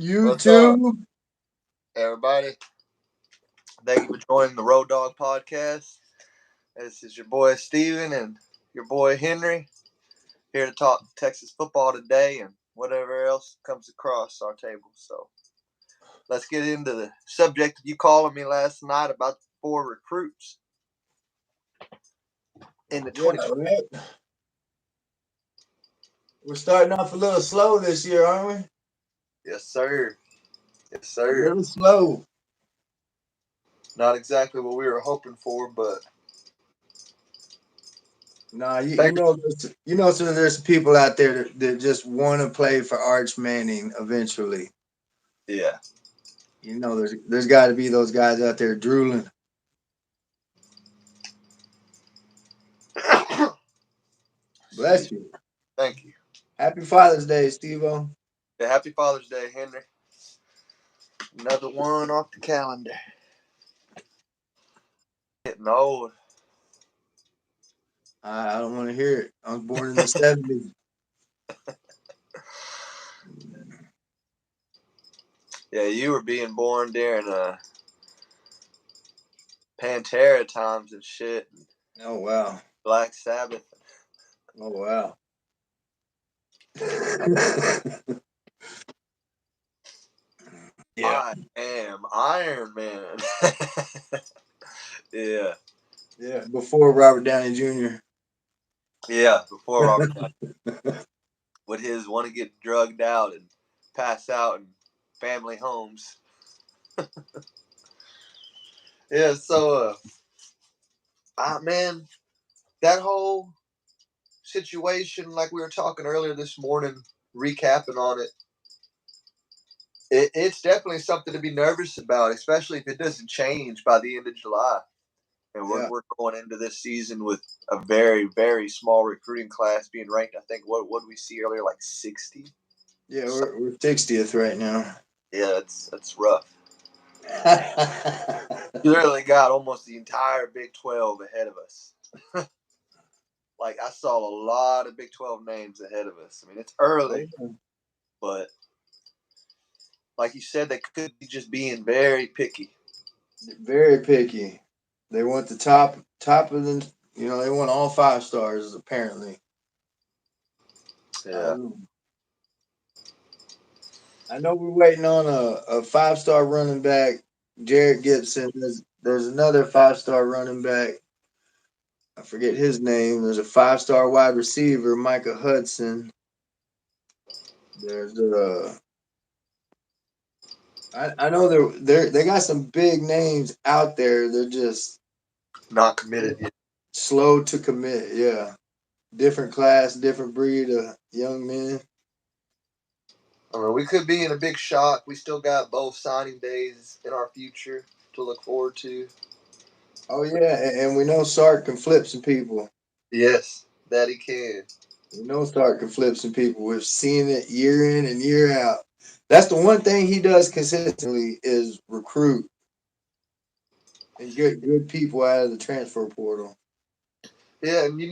What's up, YouTube. everybody? Thank you for joining the Dawg Podcast. This is your boy Steven and your boy Henry here to talk Texas football today and whatever else comes across our table. So let's get into the subject of you calling me last night about the four recruits in the Yeah, 2020. right. We're starting off a little slow this year, aren't Yes, sir. Yes, we? A sir. little slow. Not exactly what we were hoping for, but Nah, you thank know, so there's people out there that just want to play for Arch Manning eventually. yeah. There's got to be those guys out there drooling. Excuse Bless me. you. Thank you. Happy Father's Day, Steve-O. Yeah, happy Father's Day, Henry. Another one off the calendar. Getting old. I don't want to hear it. I was born in the 70s. Yeah, you were being born during Pantera times and shit, and Oh, wow. Black Sabbath. Oh, wow. Yeah. I am Iron Man. yeah, Yeah. Before Robert Downey Jr. yeah. Before Robert Downey with his want to get drugged out and pass out in family homes. Yeah, so man, that whole situation, like we were talking earlier this morning, recapping on it, it's definitely something to be nervous about, especially if it doesn't change by the end of July. And Yeah. we're going into this season with a very, very small recruiting class being ranked. I think what did we see earlier, like 60? Yeah, So, we're 60th right now. yeah, that's rough. You literally got almost the entire Big 12 ahead of us. Like I saw a lot of Big 12 names ahead of us. I mean, it's early, but like you said, they could be just being very picky. Very picky. They want the top of the. They want all 5 stars apparently. Yeah. I know we're waiting on a 5-star running back, Jared Gibson. There's another 5-star running back. I forget his name. There's a 5-star wide receiver, Micah Hudson. There's I know they got some big names out there. They're just Not committed yet. slow to commit. Yeah, different class, different breed of young men. I mean, we could be in a big shock. We still got both signing days in our future to look forward to. Oh yeah, and we know Sark can flip some people. Yes, that he can. We know Sark can flip some people. We've seen it year in and year out. That's the one thing he does consistently is recruit and get good people out of the transfer portal. Yeah, and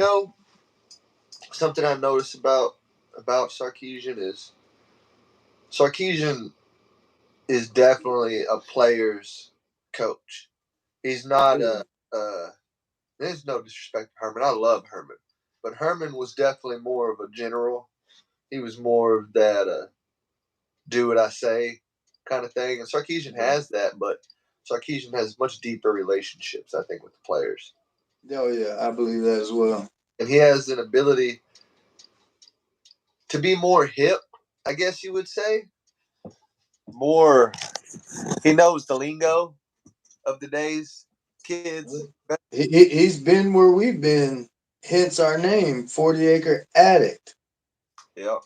something I noticed about Sarkeesian is definitely a player's coach. He's not there's no disrespect to Herman. I love Herman. But Herman was definitely more of a general. He was more of that do what I say kind of thing. And Sarkeesian has that, but Sarkeesian has much deeper relationships, I think, with the players. Oh yeah, I believe that as well. And he has an ability to be more hip, I guess you would say. More, he knows the lingo of the day's kids. He's been where we've been, hence our name, 40 Acre Addict. Yeah,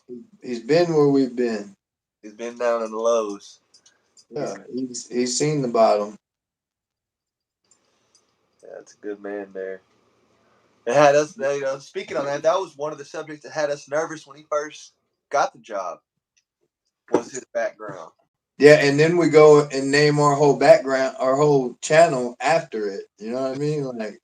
He's been where we've been. he's been down in the lows. Yeah, he's seen the bottom. Yeah, that's a good man there. It had us, speaking on that, that was one of the subjects that had us nervous when he first got the job, was his background. Yeah, and then we go and name our whole background, our whole channel after it. You know what I mean? Like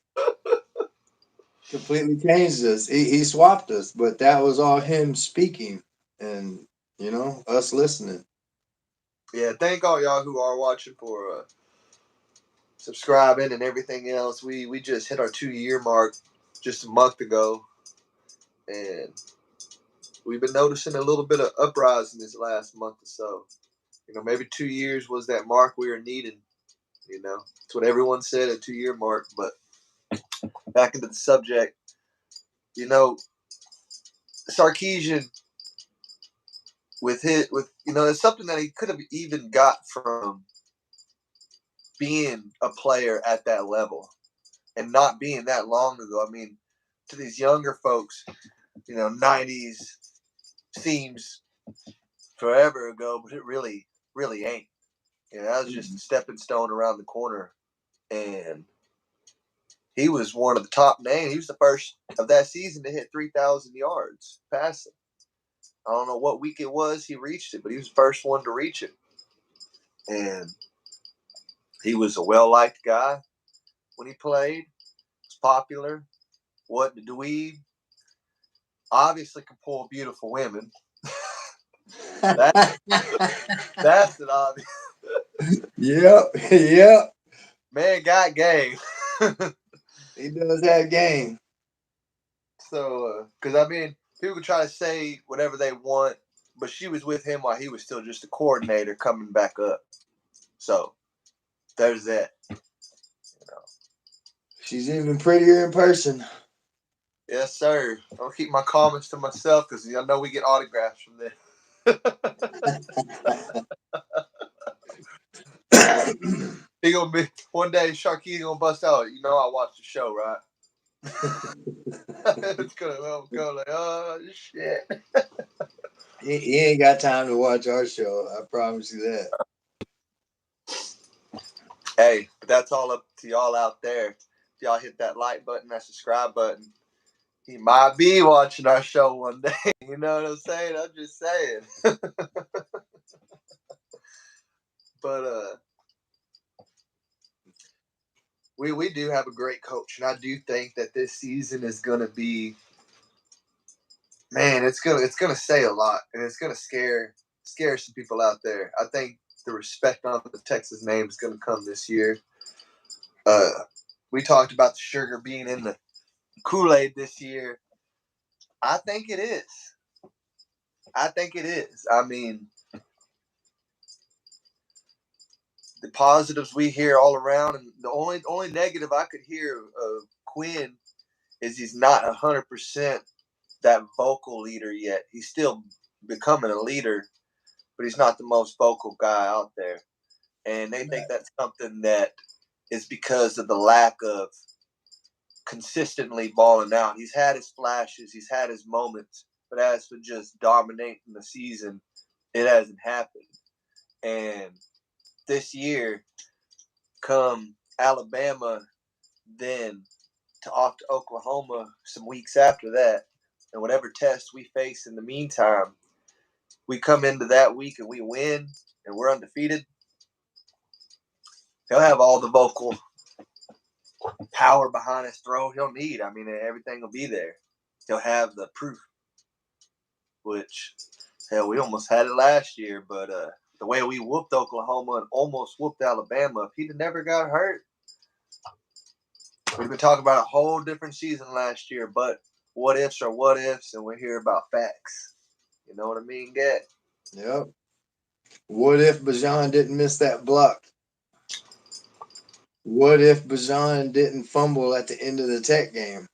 completely changed us. He swapped us, but that was all him speaking and us listening. Yeah, thank all y'all who are watching for subscribing and everything else. We just hit our 2 year mark just a month ago, and we've been noticing a little bit of uprising this last month or so. Maybe 2 years was that mark we were needing. It's what everyone said, a 2 year mark. But back into the subject, Sarkisian it's something that he could have even got from being a player at that level and not being that long ago. I mean, to these younger folks, 90s seems forever ago, but it really, really ain't. That was just a stepping stone around the corner. And he was one of the top names. He was the first of that season to hit 3,000 yards passing. I don't know what week it was he reached it, but he was the first one to reach it. And he was a well-liked guy when he played. Was popular. Wasn't a dweeb. Obviously could pull beautiful women. That's an obvious. Yep. Man got game. He does have game. So, because I mean, people can try to say whatever they want, but she was with him while he was still just a coordinator coming back up. So, there's that. She's even prettier in person. Yes, sir. I'll keep my comments to myself because I know we get autographs from this. He gonna be one day. Sharkey gonna bust out. I watched the show, right? It's gonna go like, oh shit. He ain't got time to watch our show. I promise you that. Hey, but that's all up to y'all out there. If y'all hit that like button, that subscribe button, he might be watching our show one day. You know what I'm saying? I'm just saying. But we do have a great coach, and I do think that this season is gonna be, man, it's gonna say a lot, and it's gonna scare some people out there. I think the respect on the Texas name is gonna come this year. We talked about the sugar being in the Kool-Aid this year. I think it is. I mean, the positives we hear all around, and the only negative I could hear of Quinn is he's not 100% that vocal leader yet. He's still becoming a leader, but he's not the most vocal guy out there. And they think that's something that is because of the lack of consistently balling out. He's had his flashes, he's had his moments, but as for just dominating the season, it hasn't happened. And this year, come Alabama, then off to Oklahoma some weeks after that, and whatever tests we face in the meantime, we come into that week and we win and we're undefeated. He'll have all the vocal power behind his throw he'll need. I mean, everything will be there. He'll have the proof, which, hell, we almost had it last year, but the way we whooped Oklahoma and almost whooped Alabama, if he'd never got hurt, we've been talking about a whole different season last year, but what ifs are what ifs, and we're here about facts. You know what I mean, Gat? Yep. What if Bajan didn't miss that block? What if Bajan didn't fumble at the end of the Tech game?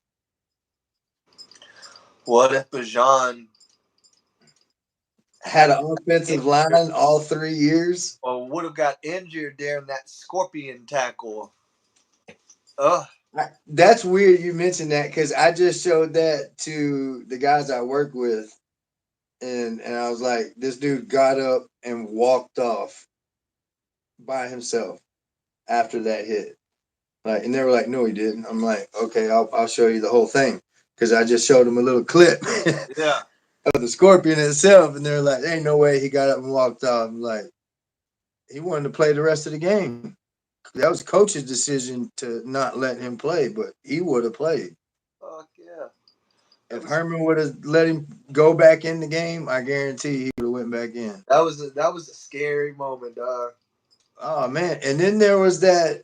What if Bajan had an offensive line all 3 years? Or would have got injured during that scorpion tackle? That's weird you mentioned that because I just showed that to the guys I work with. And I was like, this dude got up and walked off by himself after that hit. Like, and they were like, no, he didn't. I'm like, okay, I'll show you the whole thing because I just showed him a little clip. Yeah. Of the scorpion itself, and they're like, ain't no way he got up and walked off. I'm like, he wanted to play the rest of the game. That was coach's decision to not let him play, but he would have played. Fuck yeah. If Herman would have let him go back in the game, I guarantee he would have went back in. That was a scary moment, dog. Oh man! And then there was that.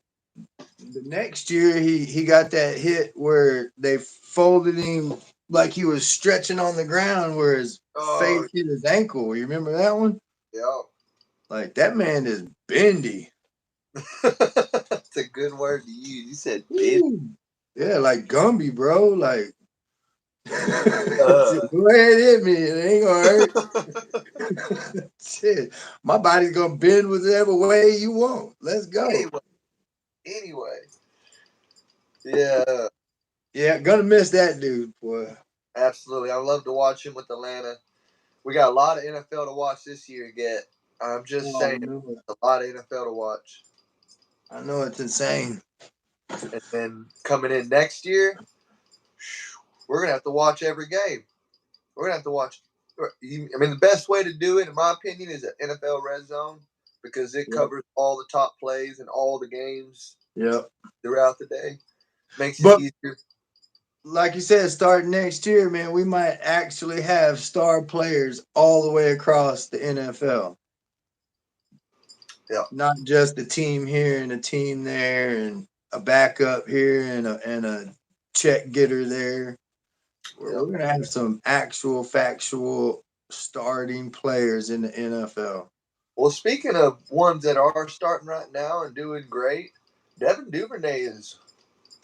The next year, he got that hit where they folded him like he was stretching on the ground, where his Oh face hit his ankle. You remember that one? yeah. Like that man is bendy. That's a good word to use. You said big. Ooh. Yeah, like Gumby, bro. Like go Uh. ahead, hit me. It ain't gonna hurt. Shit, my body's gonna bend whichever way you want. Let's go. anyway, anyway, yeah, Yeah, gonna miss that dude, boy. absolutely. I love to watch him with Atlanta. We got a lot of NFL to watch this year. Get. I'm just Oh, saying, man. a lot of NFL to watch. I know it's insane. And then coming in next year, we're gonna have to watch every game. We're gonna have to watch. I mean, the best way to do it, in my opinion, is an NFL Red Zone because it Yep. covers all the top plays and all the games Yep. throughout the day. Makes it But easier. like you said, starting next year, man, we might actually have star players all the way across the NFL. Yeah, Not just a team here and a team there and a backup here and a check getter there. We're, yeah. we're gonna have some actual factual starting players in the NFL. Well, speaking of ones that are starting right now and doing great, Devin Duvernay is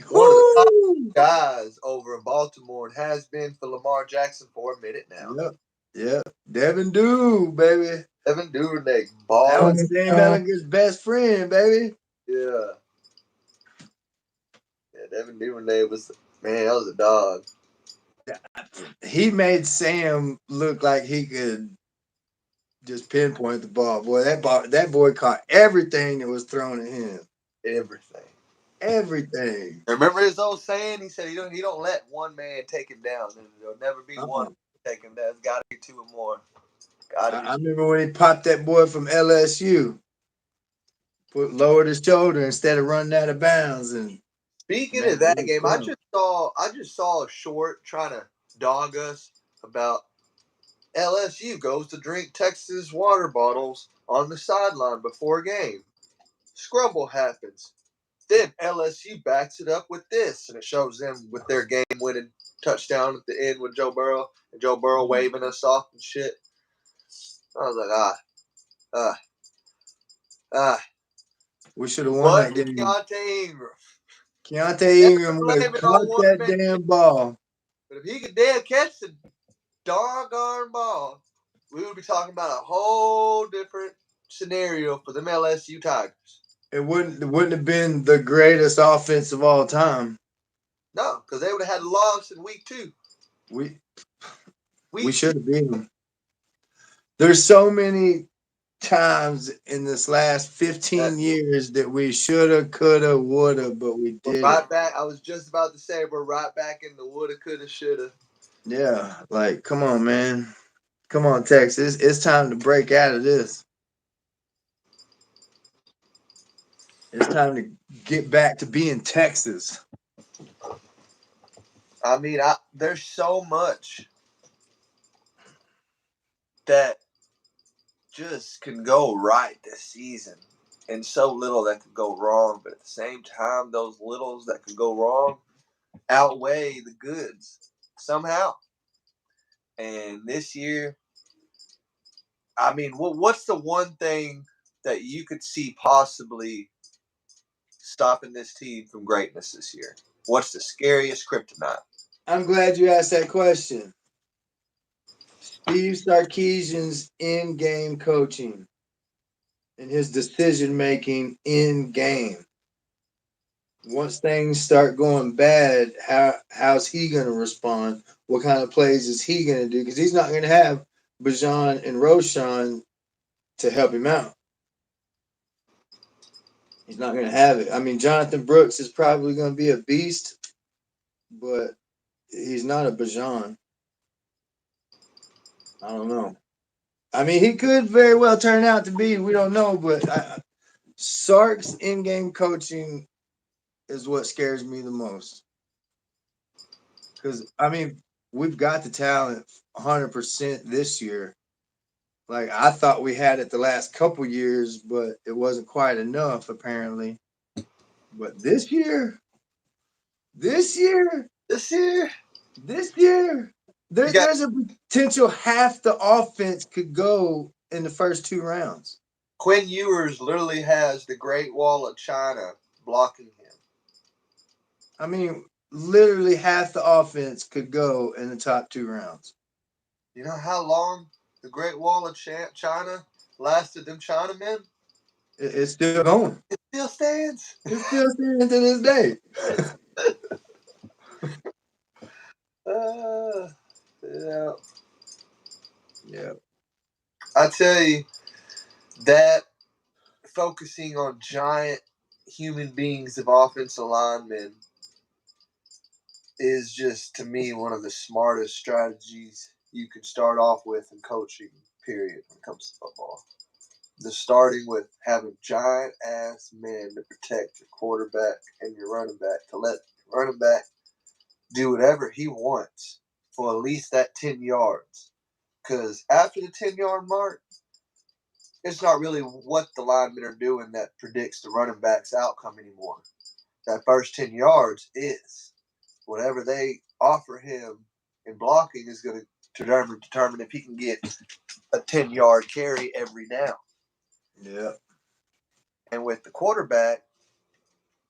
one of the top Woo! guys over in Baltimore and has been for Lamar Jackson for a minute now. Yep. Yep. Devin Doo, baby. Devin Duvernay That balling. was Dave Ellinger's best friend, baby. Yeah. Yeah, Devin Duvernay was, man, that was a dog. He made Sam look like he could just pinpoint the ball. Boy, that boy caught everything that was thrown at him. Everything. Everything. Remember his old saying? He said he don't let one man take him down. There'll never be one Uh-uh. take him down. It's got to be two or more. Got to be. I remember when he popped that boy from LSU, lowered his shoulder instead of running out of bounds, and Speaking man, of that it was game, I fun. just saw a short trying to dog us about LSU goes to drink Texas water bottles on the sideline before a game. Scrumble happens. Then LSU backs it up with this, and it shows them with their game-winning touchdown at the end with Joe Burrow and Joe Burrow waving us off and shit. I was like, ah, ah. We should have won that But game. Keontae Ingram, Keontae never Ingram would blame have it on caught one that man. damn ball. But if he could damn catch the doggone ball, we would be talking about a whole different scenario for them LSU Tigers. It wouldn't have been the greatest offense of all time. No, because they would have had a loss in week 2. We we Week 2. should have beat them. There's so many times in this last 15 That's it. years that we shoulda, coulda, woulda, but we We're did it. right back. I was just about to say we're right back in the woulda, coulda, shoulda. Yeah, like come on, man. Come on, Texas. It's time to break out of this. It's time to get back to being Texas. I mean, there's so much that just can go right this season, and so little that could go wrong. But at the same time, those littles that could go wrong outweigh the goods somehow. And this year, I mean, what's the one thing that you could see possibly stopping this team from greatness this year? What's the scariest kryptonite? I'm glad you asked that question. Steve Sarkisian's in-game coaching and his decision making in game. Once things start going bad, how's he going to respond? What kind of plays is he going to do? Because he's not going to have Bajan and Roshan to help him out. He's not going to have it. I mean, Jonathan Brooks is probably going to be a beast, but he's not a Bajan. I don't know. I mean, he could very well turn out to be. We don't know, but Sark's in-game coaching is what scares me the most. Because I mean, we've got the talent 100% this year. Like I thought we had it the last couple years, but it wasn't quite enough apparently. But this year, This year, this year, you got there's a potential half the offense could go in the first 2 rounds. Quinn Ewers literally has the Great Wall of China blocking him. I mean, literally half the offense could go in the top 2 rounds. You know how long the Great Wall of China lasted them Chinamen? It's still going. It still stands. It's still standing to this day. Yeah. Yeah. I tell you, that focusing on giant human beings of offensive linemen is just, to me, one of the smartest strategies you can start off with in coaching, period, when it comes to football. The starting with having giant ass men to protect your quarterback and your running back, to let your running back do whatever he wants for at least that 10 yards. Because after the 10-yard mark, it's not really what the linemen are doing that predicts the running back's outcome anymore. That first 10 yards is whatever they offer him in blocking is going to determine if he can get a 10-yard carry every down. Yeah. And with the quarterback,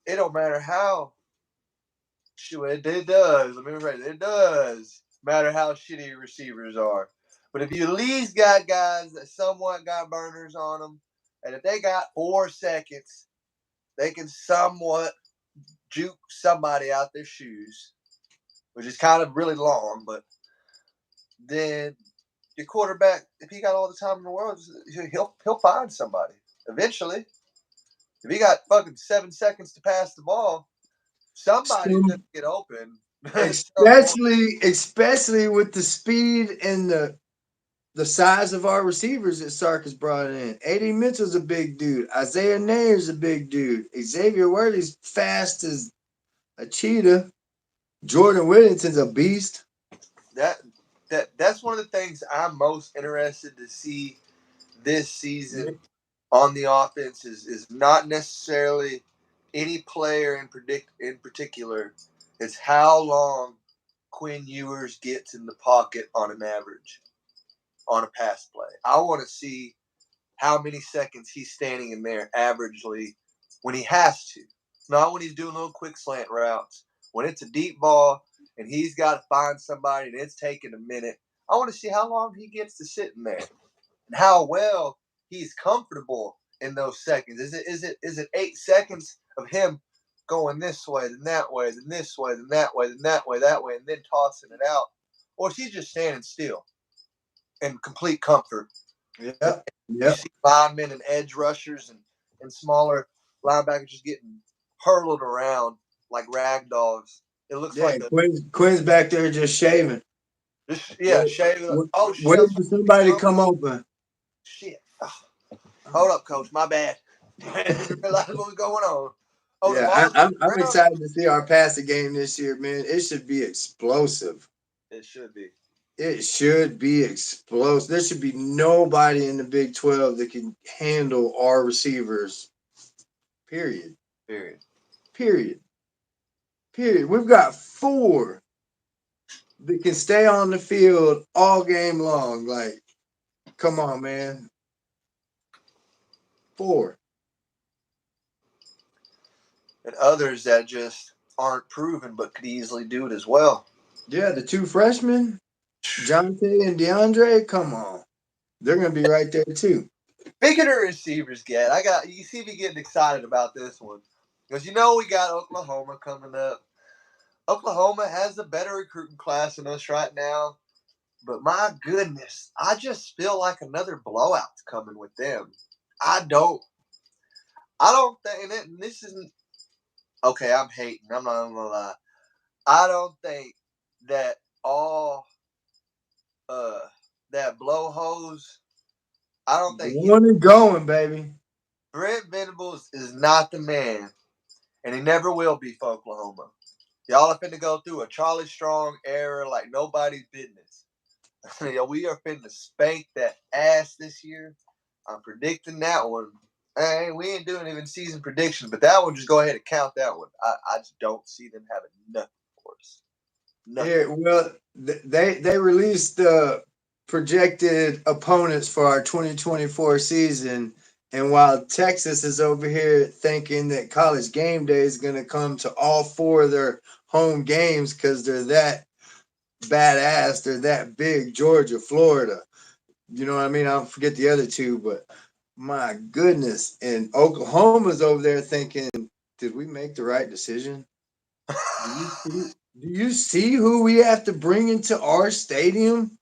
it don't matter how. It does. Let me rephrase it. It does matter how shitty your receivers are. But if you at least got guys that somewhat got burners on them, and if they got 4 seconds, they can somewhat juke somebody out their shoes, which is kind of really long, but then your quarterback, if he got all the time in the world, he'll find somebody eventually. If he got fucking 7 seconds to pass the ball, somebody's gonna get open. Especially with the speed and the size of our receivers that Sark has brought in. A.D. Mitchell's a big dude. Isaiah Nayer's a big dude. Xavier Worthy's fast as a cheetah. Jordan Whittington's a beast. That's one of the things I'm most interested to see this season on the offense is not necessarily any player in particular. It's how long Quinn Ewers gets in the pocket on an average on a pass play. I want to see how many seconds he's standing in there averagely when he has to. Not when he's doing little quick slant routes. When it's a deep ball and he's got to find somebody and it's taking a minute, I want to see how long he gets to sit in there and how well he's comfortable in those seconds. Is it 8 seconds of him going this way, then that way, then this way, then that way, then that way, and then tossing it out? Or is he just standing still in complete comfort? Yeah. You see linemen and edge rushers and smaller linebackers just getting hurled around like rag dogs. It looks like Quinn's back there just shaving. shaving. Oh shit! Waiting for somebody to come open. Shit. Oh, hold up, coach. My bad. I didn't realize what was going on. Oh, the ball's I'm around. excited to see our passing game this year, man. It should be explosive. It should be. It should be explosive. There should be nobody in the Big 12 that can handle our receivers. Period. Period. Period. Period. We've got 4 that can stay on the field all game long. Like, come on, man. 4. And others that just aren't proven but could easily do it as well. Yeah, the 2 freshmen, Jonte and DeAndre, come on. They're going to be right there, too. Speaking of receivers, you see me getting excited about this one. Because we got Oklahoma coming up. Oklahoma has a better recruiting class than us right now. But my goodness, I just feel like another blowout's coming with them. I don't think, and this isn't, okay, I'm hating. I'm not going to lie. I don't think that all that blowhose, I don't think One and going, baby. Brent Venables is not the man, and he never will be for Oklahoma. Y'all are finna go through a Charlie Strong era like nobody's business. We are finna spank that ass this year. I'm predicting that one. Hey, we ain't doing even season prediction, but that one, just go ahead and count that one. I just don't see them having nothing for us. Nothing. Yeah, well, they released the projected opponents for our 2024 season, and while Texas is over here thinking that College Game Day is going to come to all four of their home games because they're that badass, they're that big, Georgia, Florida. You know what I mean? I don't forget the other two, but my goodness. And Oklahoma's over there thinking, did we make the right decision? Do you see who we have to bring into our stadium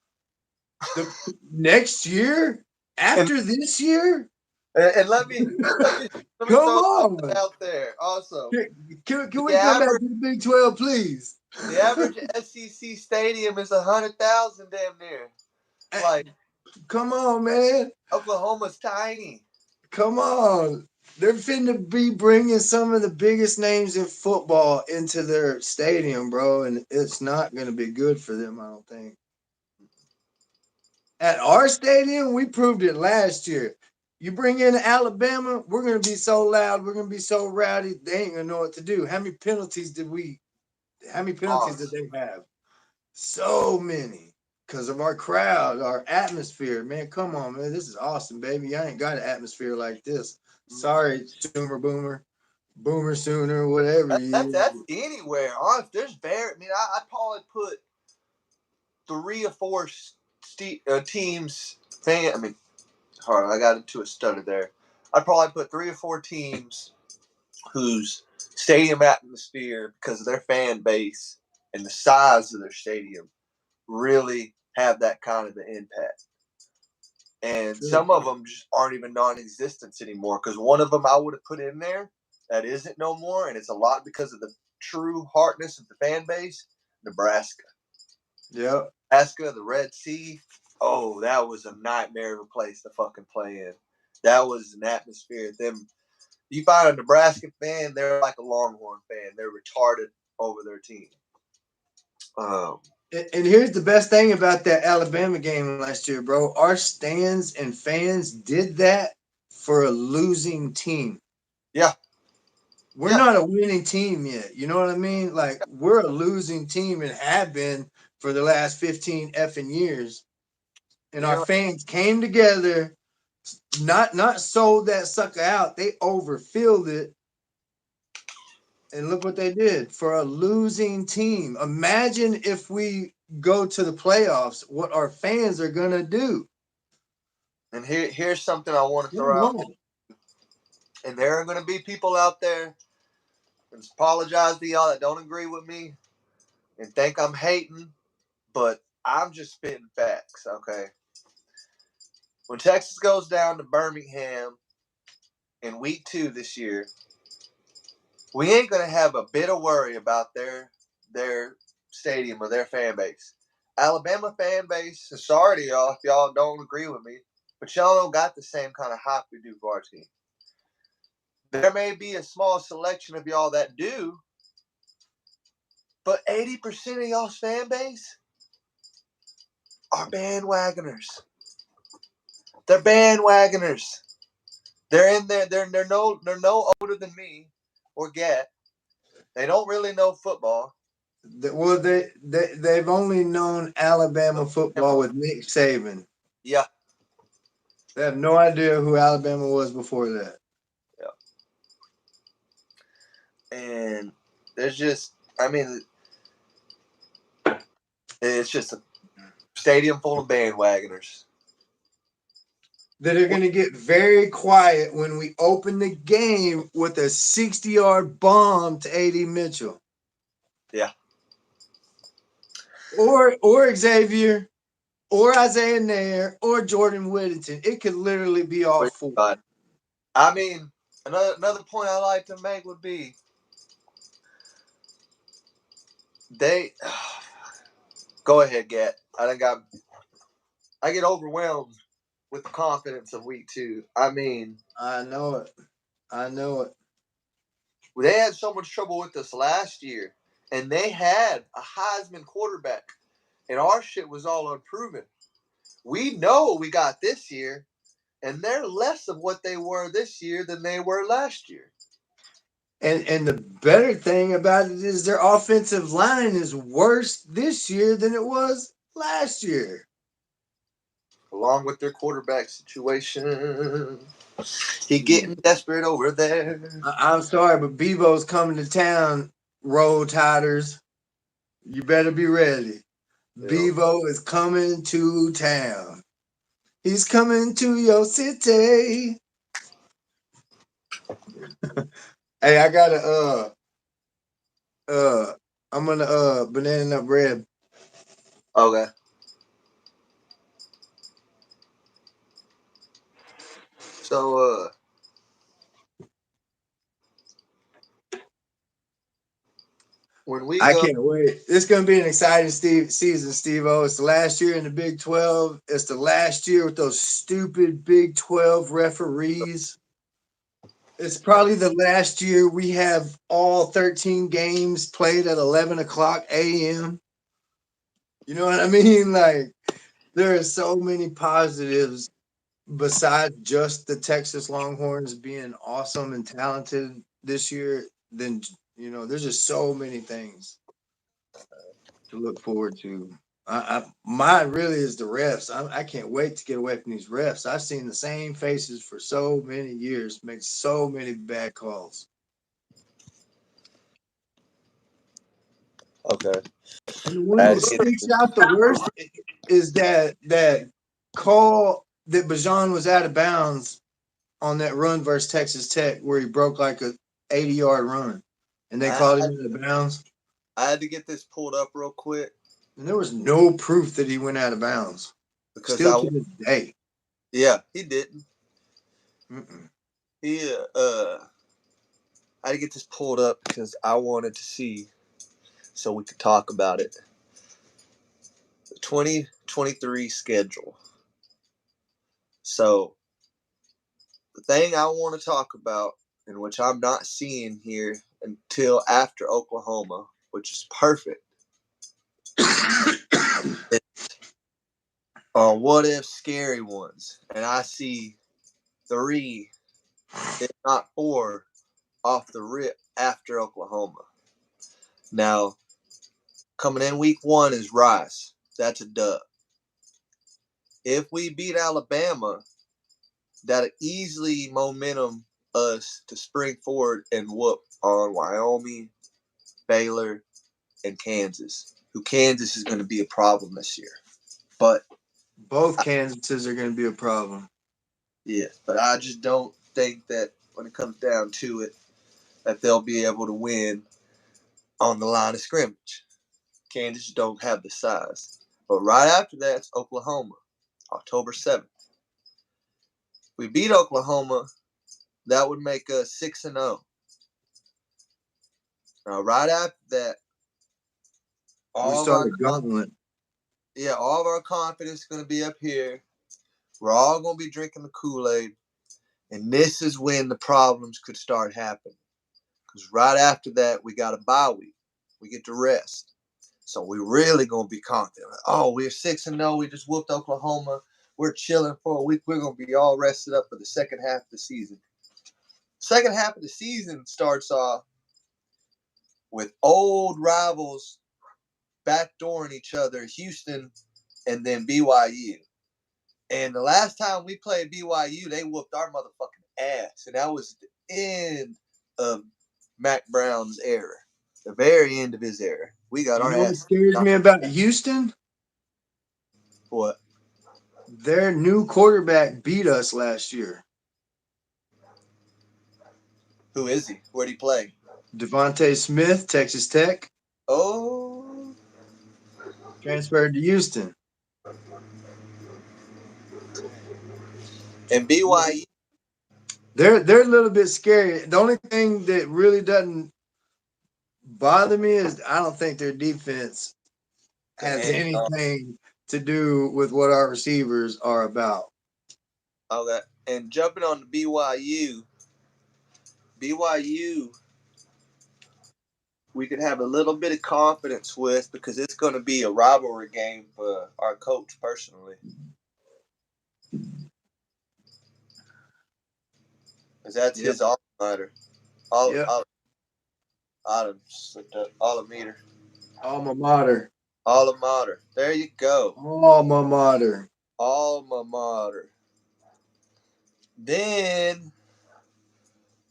the next year and, after this year? and let me Come throw something on. out there. Also, Can the we come back average to the Big 12, please? the average SEC stadium is 100,000 damn near. Like Come on, man. Oklahoma's tiny. Come on. They're finna be bringing some of the biggest names in football into their stadium, bro, and it's not going to be good for them, I don't think. At our stadium, we proved it last year. You bring in Alabama, we're going to be so loud, we're going to be so rowdy, they ain't going to know what to do. How many penalties did they have? So many. Because of our crowd, our atmosphere. Man, come on, man. This is awesome, baby. I ain't got an atmosphere like this. Sorry, Boomer Sooner, whatever That's anywhere. Honest, there's very. I mean, I'd probably put 3 or 4 teams. I mean, hold on, I got into a stutter there. I'd probably put 3 or 4 teams whose stadium atmosphere, because of their fan base and the size of their stadium, really have that kind of an impact. And some of them just aren't even non-existent anymore. Because one of them I would have put in there that isn't no more, and it's a lot because of the true hardness of the fan base. Nebraska. Yep. Nebraska, the Red Sea. Oh, that was a nightmare of a place to fucking play in. That was an atmosphere. You find a Nebraska fan, they're like a Longhorn fan. They're retarded over their team. And here's the best thing about that Alabama game last year, bro. Our stands and fans did that for a losing team. Yeah. We're not a winning team yet. You know what I mean? Like, we're a losing team and have been for the last 15 effing years. And our fans came together, not sold that sucker out. They overfilled it. And look what they did for a losing team. Imagine if we go to the playoffs, what our fans are going to do. And here's something I want to throw out. And there are going to be people out there, and apologize to y'all that don't agree with me and think I'm hating, but I'm just spitting facts, okay? When Texas goes down to Birmingham in week 2 this year, we ain't going to have a bit of worry about their stadium or their fan base. Alabama fan base, sorry to y'all if y'all don't agree with me, but y'all don't got the same kind of hype we do for our team. There may be a small selection of y'all that do, but 80% of y'all's fan base are bandwagoners. They're bandwagoners. They're in there. They're no older than me or Gat. They don't really know football. Well, they've only known Alabama football with Nick Saban. Yeah. They have no idea who Alabama was before that. Yeah. And there's just, I mean, it's just a stadium full of bandwagoners. That are going to get very quiet when we open the game with a 60-yard bomb to A.D. Mitchell. Yeah. Or Xavier, or Isaiah Nair, or Jordan Whittington. It could literally be all four. I mean, another point I like to make would be go ahead, Gat. I get overwhelmed with the confidence of week 2. I mean, I know it. They had so much trouble with us last year, and they had a Heisman quarterback, and our shit was all unproven. We know what we got this year, and they're less of what they were this year than they were last year. And the better thing about it is their offensive line is worse this year than it was last year. Along with their quarterback situation. He getting desperate over there. I'm sorry, but Bebo's coming to town, Roll Tiders. You better be ready. Yeah. Bebo is coming to town. He's coming to your city. Hey, I got I'm gonna banana nut bread. Okay. So when we I go, can't wait. It's gonna be an exciting season, Steve-O. It's the last year in the Big 12. It's the last year with those stupid Big 12 referees. It's probably the last year we have all 13 games played at 11 o'clock a.m. You know what I mean? Like, there are so many positives besides just the Texas Longhorns being awesome and talented this year. Then, there's just so many things to look forward to. Mine really is the refs. I can't wait to get away from these refs. I've seen the same faces for so many years make so many bad calls. okay. And the one that sticks out the worst is that call that Bajan was out of bounds on that run versus Texas Tech where he broke like a 80-yard run, and they called him out of bounds. I had to get this pulled up real quick. And there was no proof that he went out of bounds. Because still to this day. Yeah, he didn't. Mm-mm. He I had to get this pulled up because I wanted to see so we could talk about it. The 2023 schedule. So the thing I want to talk about, and which I'm not seeing here until after Oklahoma, which is perfect, on what if scary ones. And I see 3, if not 4, off the rip after Oklahoma. Now, coming in week 1 is Rice. That's a dub. If we beat Alabama, that'll easily momentum us to spring forward and whoop on Wyoming, Baylor, and Kansas. Who Kansas is going to be a problem this year. But both Kansases are going to be a problem. Yes, but I just don't think that when it comes down to it, that they'll be able to win on the line of scrimmage. Kansas don't have the size. But right after that, it's Oklahoma, October 7th. If we beat Oklahoma, that would make us 6-0. Now, right after that, all of our confidence is going to be up here. We're all going to be drinking the Kool-Aid. And this is when the problems could start happening. Because right after that, we got a bye week. We get to rest. So we're really going to be confident. Oh, we're 6-0. We just whooped Oklahoma. We're chilling for a week. We're going to be all rested up for the second half of the season. Second half of the season starts off with old rivals backdooring each other, Houston and then BYU. And the last time we played BYU, they whooped our motherfucking ass. And that was the end of Mac Brown's era. The very end of his era. We got our ass. What scares me about Houston? What? Their new quarterback beat us last year. Who is he? Where'd he play? Devontae Smith, Texas Tech. Oh. Transferred to Houston. And BYU. They're a little bit scary. The only thing that really doesn't bother me is I don't think their defense has anything to do with what our receivers are about. Okay. And jumping on the BYU, we could have a little bit of confidence with, because it's going to be a rivalry game for our coach personally. Because that's his alma mater. Alma mater. Alma mater. Alma mater. There you go. Alma mater. Alma mater. Then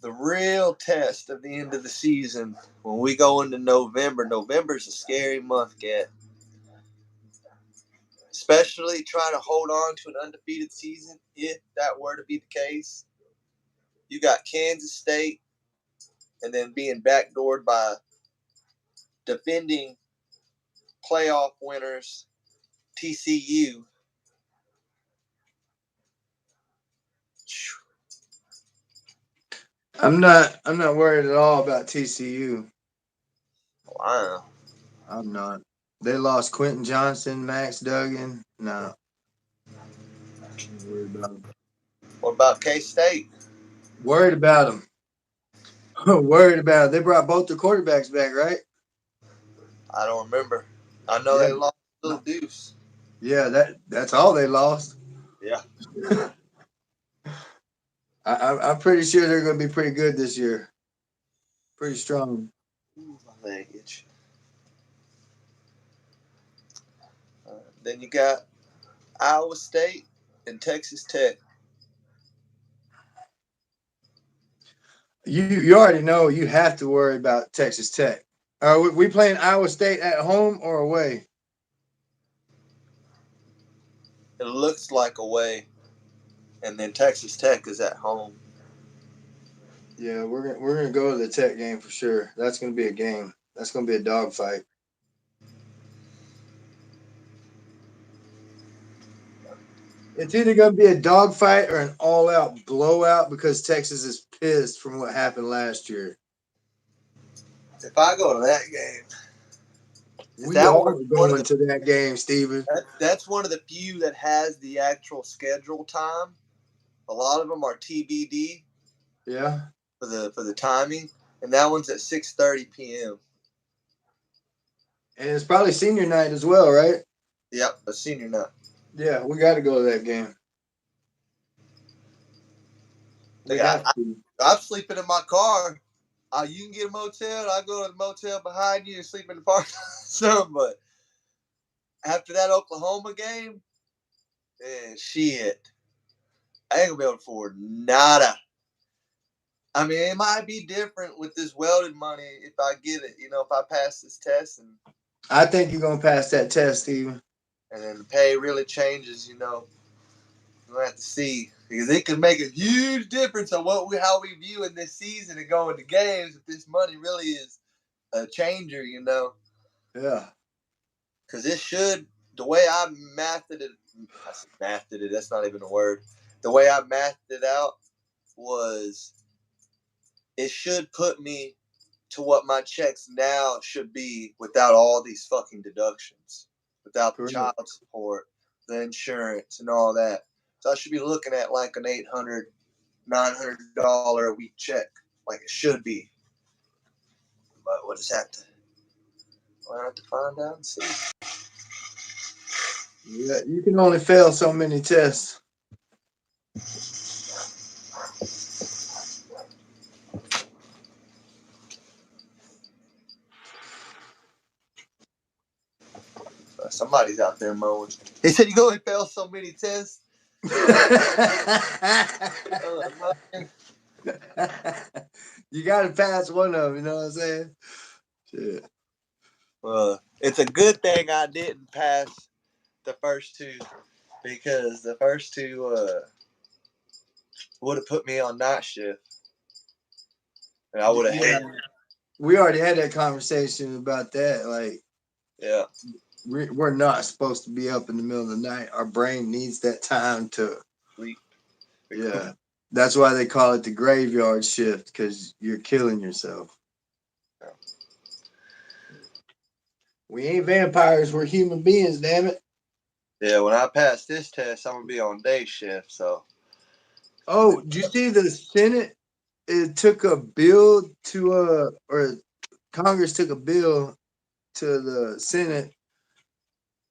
the real test of the end of the season, when we go into November. November's a scary month, Gat. Especially trying to hold on to an undefeated season, if that were to be the case. You got Kansas State, and then being backdoored by defending playoff winners TCU. I'm not worried at all about TCU. Wow. I'm not. They lost Quentin Johnson, Max Duggan. No. I'm worried about them. What about K-State? Worried about them. Worried about it. They brought both the quarterbacks back, right? I don't remember. I know they lost Little Deuce. Yeah, that's all they lost. Yeah. I'm pretty sure they're going to be pretty good this year. Pretty strong. Ooh, my leg itch. Then you got Iowa State and Texas Tech. You already know you have to worry about Texas Tech. Are we playing Iowa State at home or away? It looks like away, and then Texas Tech is at home. Yeah, we're gonna go to the Tech game for sure. That's gonna be a game. That's gonna be a dogfight. It's either gonna be a dogfight or an all-out blowout because Texas is pissed from what happened last year. If I go to that game, we all are going to that game, Steven. That's one of the few that has the actual schedule time. A lot of them are TBD. Yeah. For the timing, and that one's at 6:30 p.m. And it's probably senior night as well, right? Yep, a senior night. Yeah, we got to go to that game. I'm sleeping in my car. You can get a motel. I go to the motel behind you and sleep in the park. But after that Oklahoma game, man, shit, I ain't gonna be able to afford nada. I mean, it might be different with this welded money if I get it. You know, if I pass this test, and I think you're gonna pass that test, Steven. And then the pay really changes. You know, we'll have to see, because it could make a huge difference on how we view in this season and going to games. If this money really is a changer, you know. Yeah. Because it should. The way I mathed it. That's not even a word. The way I mathed it out was, it should put me to what my checks now should be without all these fucking deductions, without the child support, the insurance, and all that. So I should be looking at like an $800, $900 a week check, like it should be. But we'll just have to find out and see. Yeah, you can only fail so many tests. Somebody's out there mowing. He said you can only fail so many tests. You got to pass one of them, you know what I'm saying? Shit. It's a good thing I didn't pass the first two, because the first two would have put me on night shift. And I would have hated it. We already had that conversation about that. Like, yeah, we're not supposed to be up in the middle of the night. Our brain needs that time to sleep. Yeah. That's why they call it the graveyard shift, because you're killing yourself. Yeah. We ain't vampires. We're human beings, damn it. Yeah, when I pass this test, I'm going to be on day shift, so. Oh, did you see the Senate? It took a bill to, or Congress took a bill to the Senate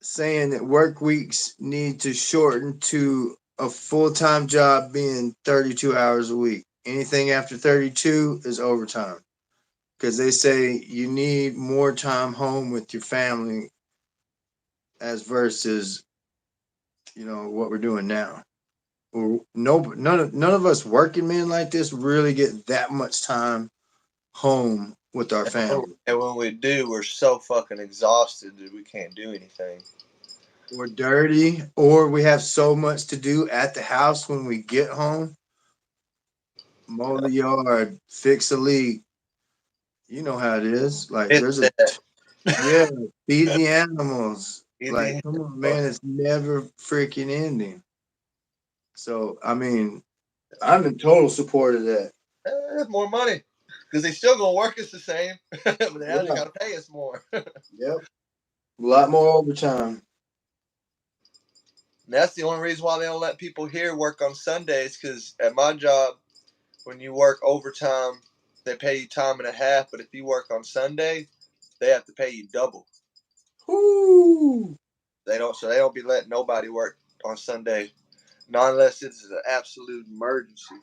saying that work weeks need to shorten to a full-time job being 32 hours a week. Anything after 32 is overtime because they say you need more time home with your family as versus what we're doing now. No, none of us working men like this really get that much time home with our family. And when we do, we're so fucking exhausted that we can't do anything. We're dirty, or we have so much to do at the house when we get home. Mow the yard, fix a leak. You know how it is. Like It's there's a that. yeah, feed the animals. Like, Easy. come on, man, it's never freaking ending. So I mean, I'm in total support of that. More money. Because they still gonna work us the same, but now they Yeah. gotta pay us more. Yep. A lot more overtime. And that's the only reason why they don't let people here work on Sundays. Because at my job, when you work overtime, they pay you time and a half. But if you work on Sunday, they have to pay you double. Woo! So they don't be letting nobody work on Sunday, not unless it's an absolute emergency.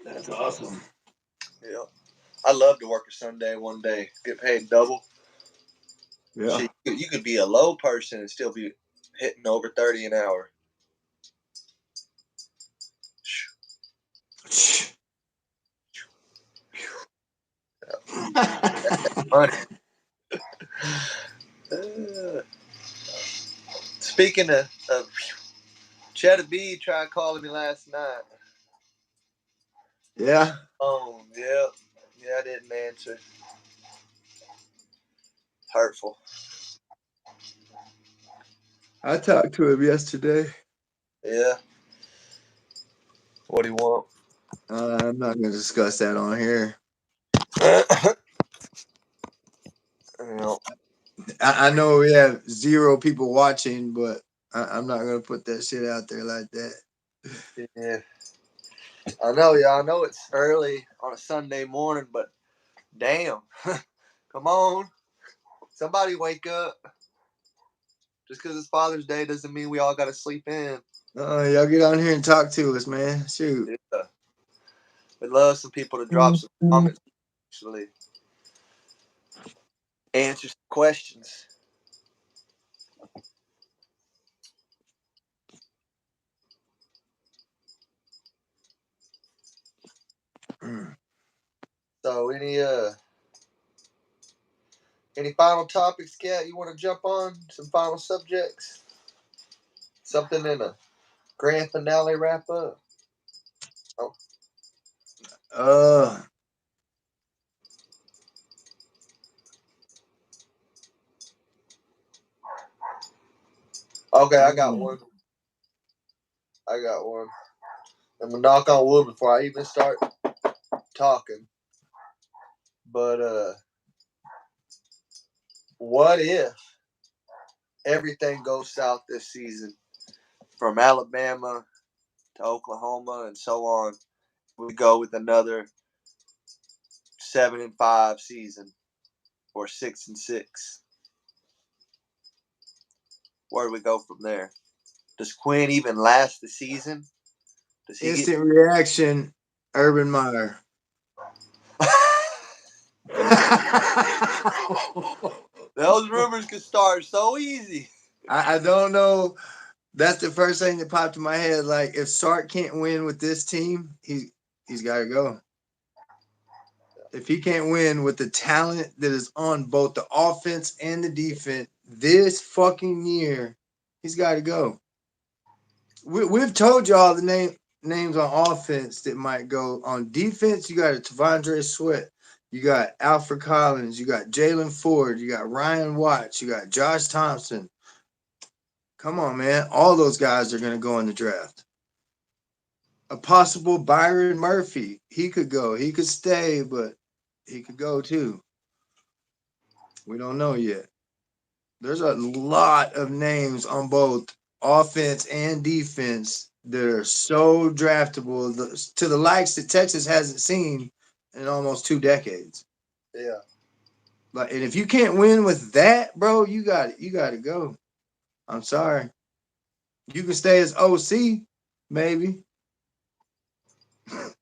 That's awesome. Yeah, I love to work a Sunday one day, get paid double. Yeah. Shit, you could be a low person and still be hitting over 30 an hour. Money. Uh, Speaking of Cheddar B tried calling me last night. Yeah. Oh, yeah. Yeah, I didn't answer. Hurtful. I talked to him yesterday. Yeah. What do you want? I'm not going to discuss that on here. You I know we have 0 people watching, but I'm not going to put that shit out there like that. yeah. I know, yeah. I know it's early on a Sunday morning, but damn. Come on. Somebody wake up. Just because it's Father's Day doesn't mean we all got to sleep in. Y'all get on here and talk to us, man. Shoot. Yeah. We'd love some people to drop some comments, actually. Answer some questions. So any final topics, Kat, you want to jump on? Some final subjects? Something in a grand finale wrap up? Oh, Uh, okay, I got mm, one. I got one. I'm gonna knock on wood before I even start talking. But what if everything goes south this season, from Alabama to Oklahoma and so on? We go with another 7-5 season or 6-6. Where do we go from there? Does Quinn even last the season? Does he get? instant reaction, Urban Meyer. Those rumors could start so easy. I don't know. That's the first thing that popped in my head. Like, if Sark can't win with this team, he's got to go. If he can't win with the talent that is on both the offense and the defense this fucking year, he's got to go. We've told y'all the names on offense that might go. On defense, you got a Tavondre Sweat, you got Alfred Collins, you got Jalen Ford, you got Ryan Watts, you got Josh Thompson. Come on, man. All those guys are going to go in the draft. A possible Byron Murphy. He could go. He could stay, but he could go too. We don't know yet. There's a lot of names on both offense and defense that are so draftable to the likes that Texas hasn't seen in almost 2 decades. Yeah. Like, and if you can't win with that, bro, you got to go. I'm sorry. You can stay as OC, maybe,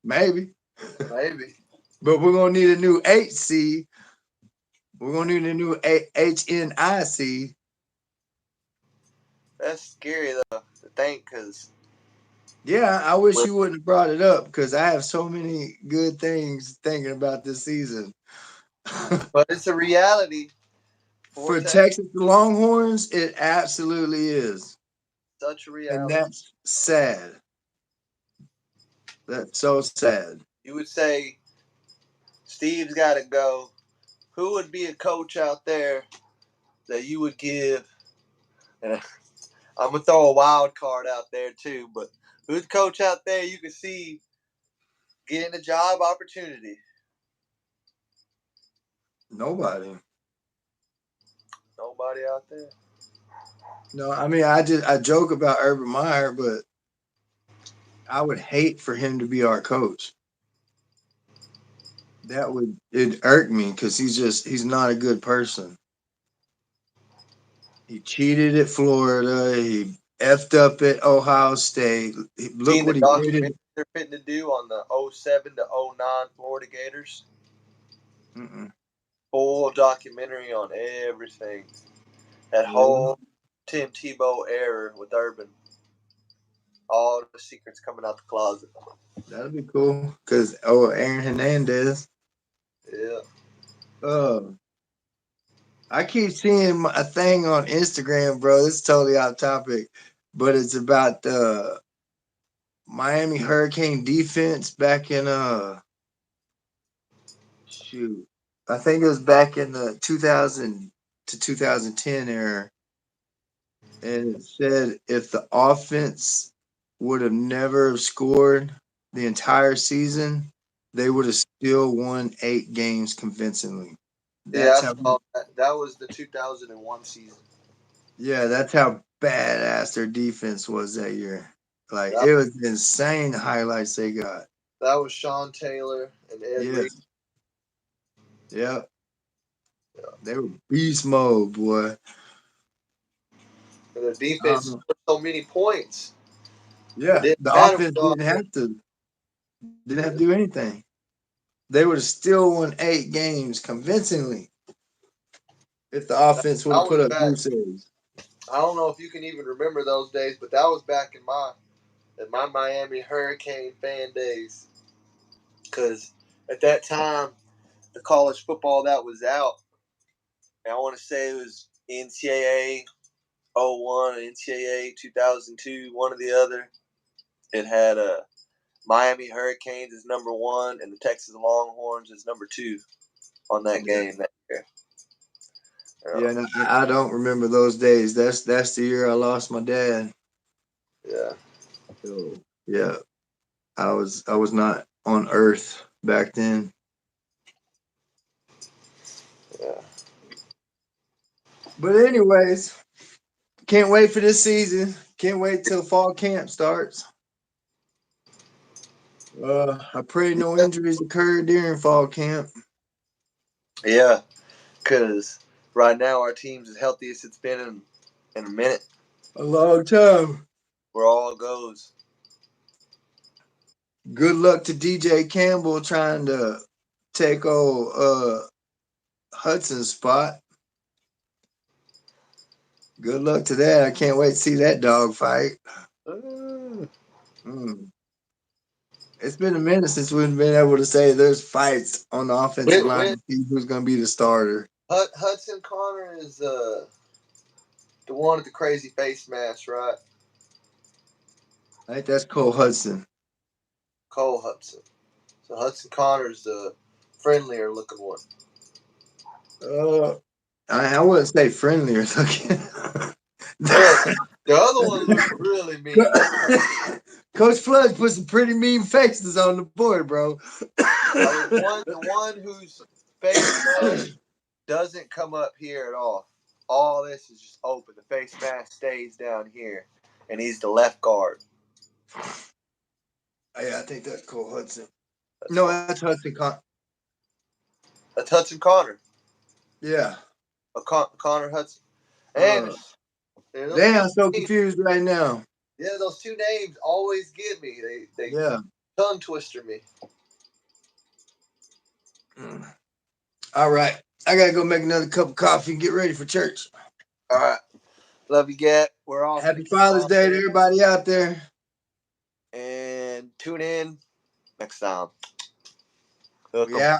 maybe, Maybe. but we're gonna need a new HC. We're gonna need a new HNIC. That's scary though to think, because Yeah, I wish you wouldn't have brought it up because I have so many good things thinking about this season. but it's a reality for For Texas. Texas Longhorns, it absolutely is. Such a And reality. that's sad. That's so sad. You would say Steve's got to go. Who would be a coach out there that you would give? And I'm gonna throw a wild card out there too, but who's the coach out there you can see getting a job opportunity? Nobody. Nobody out there. No, I mean I joke about Urban Meyer, but I would hate for him to be our coach. That would it irk me because he's not a good person. He cheated at Florida. He effed up at Ohio State. Look Seen the what he documentary did. they're fitting to do on the '07 to '09 Florida Gators? Mm-mm. Full documentary on everything. That Yeah, whole Tim Tebow era with Urban. All the secrets coming out the closet. that'd be cool. Cause Aaron Hernandez. Yeah. Uh, I keep seeing a thing on Instagram, bro. It's totally off topic, but it's about the Miami Hurricane defense back in shoot. I think it was back in the 2000 to 2010 era, and it said if the offense would have never scored the entire season, they would have still won 8 games convincingly. Yeah, That's I how, saw that. That was the 2001 season. yeah, that's how badass their defense was that year. Like That, it was insane the highlights they got. that was Sean Taylor and Ed Reed. Yes, yeah, they were beast mode, boy. And their defense Um, scored so many points. It yeah, didn't the matter offense what didn't have to do anything. They would have still won 8 games convincingly if the offense would I have was put up back. goose eggs. I don't know if you can even remember those days, but that was back in my Miami Hurricane fan days. Because at that time, the college football that was out, and I want to say it was NCAA '01 and NCAA 2002, one or the other. It had Miami Hurricanes as number one and the Texas Longhorns as number two on that Yeah, game that year. yeah. No, I don't remember those days. That's the year I lost my dad. Yeah. So yeah, I was not on Earth back then. Yeah. But anyways, can't wait for this season. Can't wait till fall camp starts. I pray no injuries occur during fall camp. Yeah. Because right now our team's as healthy as it's been in a minute. A long time. Where all goes. Good luck to DJ Campbell trying to take old Hudson's spot. Good luck to that. I can't wait to see that dog fight. Mm. It's been a minute since we've been able to say there's fights on the offensive line When to see who's going to be the starter. Hudson Connor is the one with the crazy face mask, right? I think that's Cole Hudson. Cole Hudson. So Hudson Connor's the friendlier looking one. Uh, I wouldn't say friendlier looking. Well, the other one looks really mean. Coach Flood put some pretty mean faces on the board, bro. The one whose face mask doesn't come up here at all. All this is just open. The face mask stays down here, and he's the left guard. Yeah, I think that's Cole Hudson. That's No, cool. that's Hudson. That's Hudson Connor. Yeah. Connor Hudson. And damn, I'm so confused right now. Yeah, those two names always get me. They tongue twister me. All right. I gotta go make another cup of coffee and get ready for church. All right. Love you, Gat. We're off. Happy Father's Day to everybody out there. And tune in next time. Yeah.